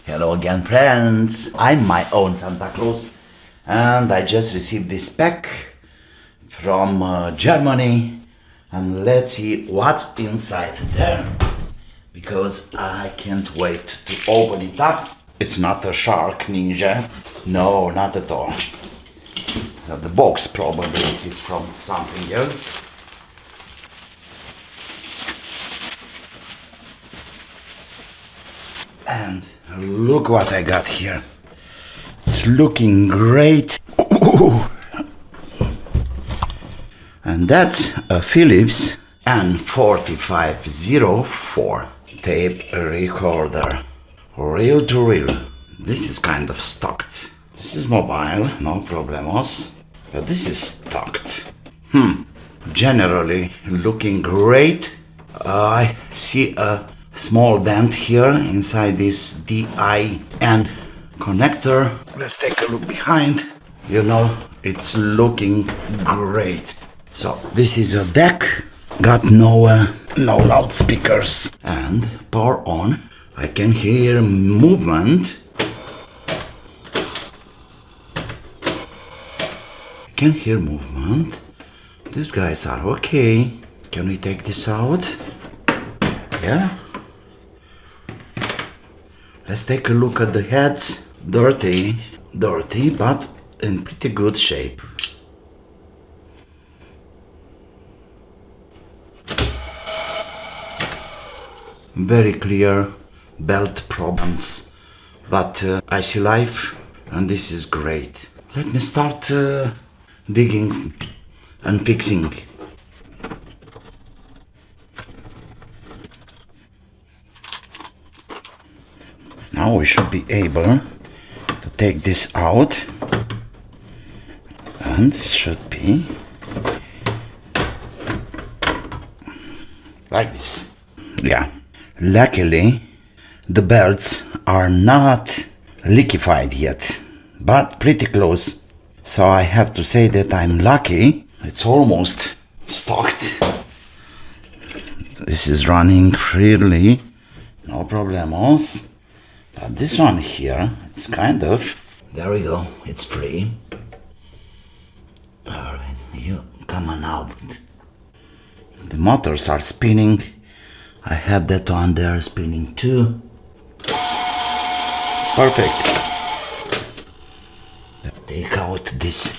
Hello again, friends. I'm my own Santa Claus, and I just received this pack from Germany, and let's see what's inside there, because I can't wait to open it up. It's not a shark ninja, no, not at all. The box probably is from something else. And look what I got here. It's looking great. Ooh. And that's a Philips N4504 tape recorder. Reel to reel. This is kind of stocked. This is mobile, no problemos. But this is stocked. Generally looking great. I see a small dent here inside this DIN connector. Let's take a look behind. You know, it's looking great. So this is a deck. Got no loudspeakers. And power on. I can hear movement. I can hear movement. These guys are okay. Can we take this out? Yeah. Let's take a look at the heads. Dirty, but in pretty good shape. Very clear belt problems, but I see life, and this is great. Let me start digging and fixing. Now we should be able to take this out, and it should be like this. Yeah. Luckily, the belts are not liquefied yet, but pretty close. So I have to say that I'm lucky. It's almost stocked. This is running freely, no problemos. But this one here, it's kind of... There we go, it's free. Alright, you come on out. The motors are spinning. I have that one there spinning too. Perfect. Take out this.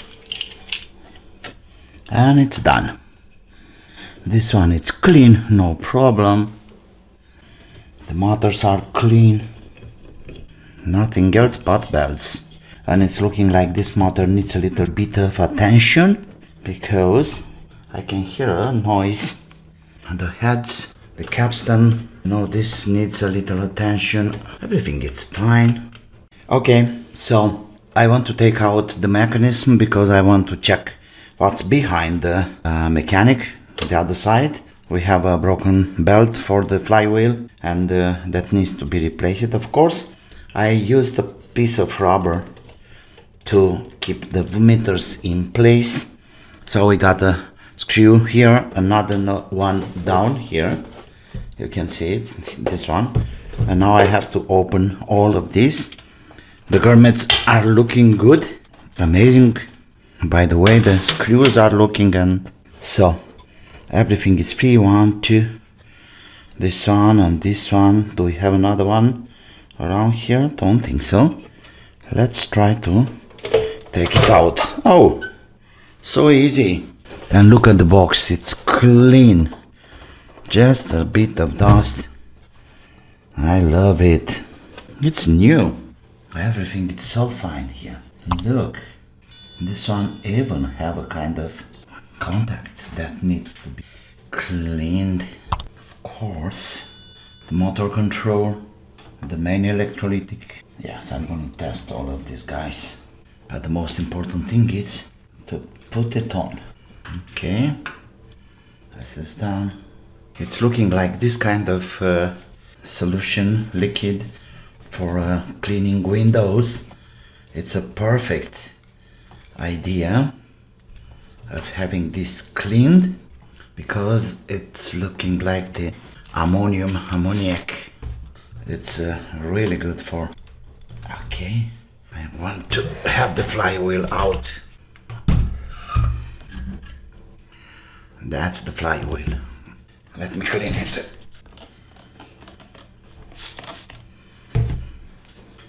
And it's done. This one it's clean, no problem. The motors are clean. Nothing else but belts. And it's looking like this motor needs a little bit of attention, because I can hear a noise. And the heads, the capstan, this needs a little attention. Everything is fine. Okay, so I want to take out the mechanism because I want to check what's behind the mechanic, the other side. We have a broken belt for the flywheel, and that needs to be replaced, of course. I used a piece of rubber to keep the meters in place. So we got a screw here, another one down here. You can see it, this one. And now I have to open all of these. The grommets are looking good. Amazing. By the way, the screws are looking, and so everything is free. 1, 2. This one and this one. Do we have another one around here? Don't think so. Let's try to take it out. Oh, so easy. And look at the box, it's clean. Just a bit of dust. I love it. It's new. Everything is so fine here. Look, this one even have a kind of contact that needs to be cleaned. Of course, the motor control, the main electrolytic. Yes, I'm going to test all of these guys. But the most important thing is to put it on. Okay, this is done. It's looking like this kind of solution, liquid for cleaning windows. It's a perfect idea of having this cleaned, because it's looking like the ammoniac. It's really good for Okay, I want to have the flywheel out. That's the flywheel. Let me clean it.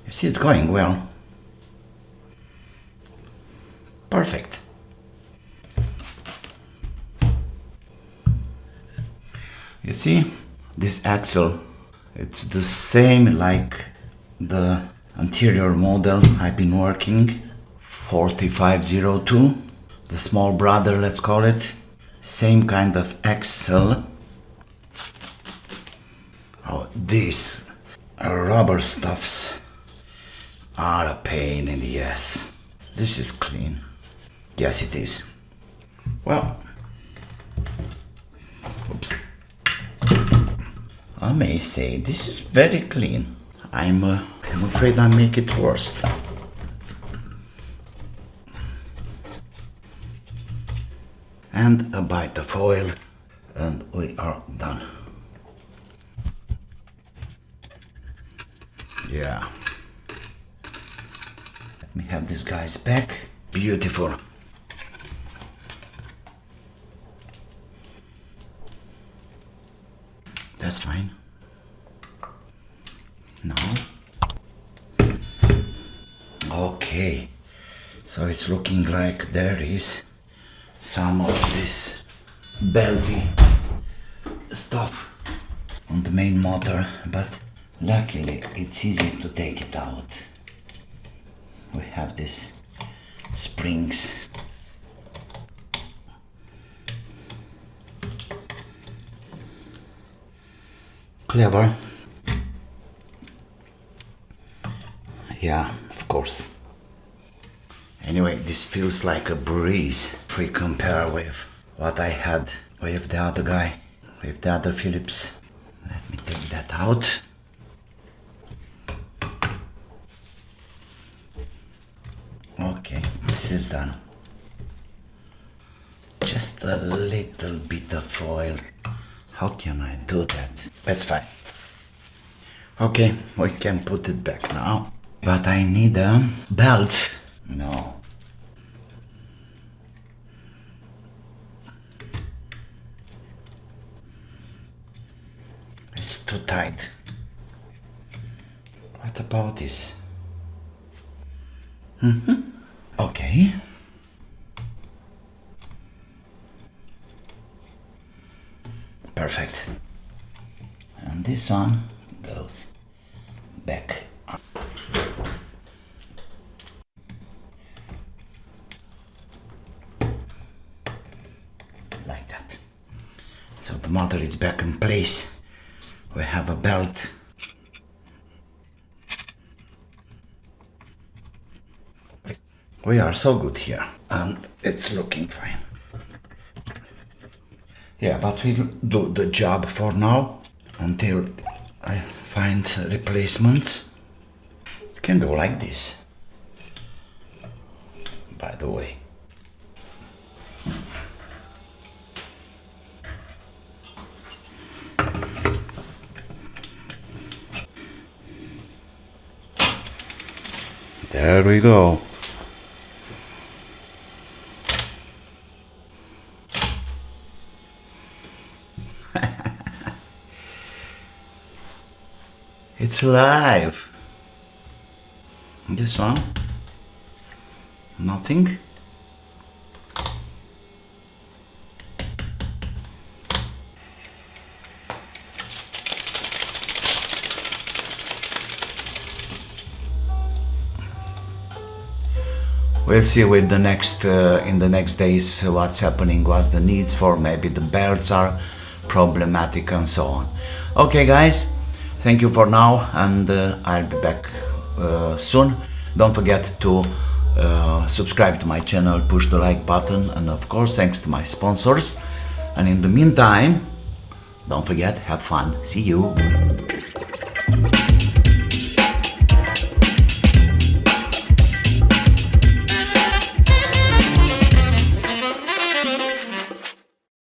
You see, it's going well. Perfect. You see, this axle, it's the same like the anterior model I've been working, 4502, the small brother, let's call it. Same kind of axle. Oh, these rubber stuffs are a pain in the ass. This is clean. Yes, it is. Well, oops. I may say this is very clean. I'm afraid I make it worse. And a bite of oil, and we are done. Yeah. Let me have this guy's back. Beautiful. That's fine. Now. Okay. So it's looking like there is some of this belty stuff on the main motor, but luckily it's easy to take it out. We have these springs. Clever. Yeah, of course. Anyway, this feels like a breeze if we compare with what I had with the other guy, with the other Philips. Let me take that out. Okay, this is done. Just a little bit of oil. How can I do that? That's fine. Okay, we can put it back now. But I need a belt. No. It's too tight. What about this? Okay. Perfect. And this one goes back up. Like that. So the motor is back in place. We have a belt. We are so good here, and it's looking fine. Yeah, but we'll do the job for now until I find replacements. It can go like this, by the way. There we go. It's alive. This one, nothing. We'll see with the next in the next days what's happening, what's the needs for, maybe the belts are problematic and so on. Okay guys, thank you for now, and I'll be back soon. Don't forget to subscribe to my channel, push the like button, and of course thanks to my sponsors. And in the meantime, don't forget, have fun. See you.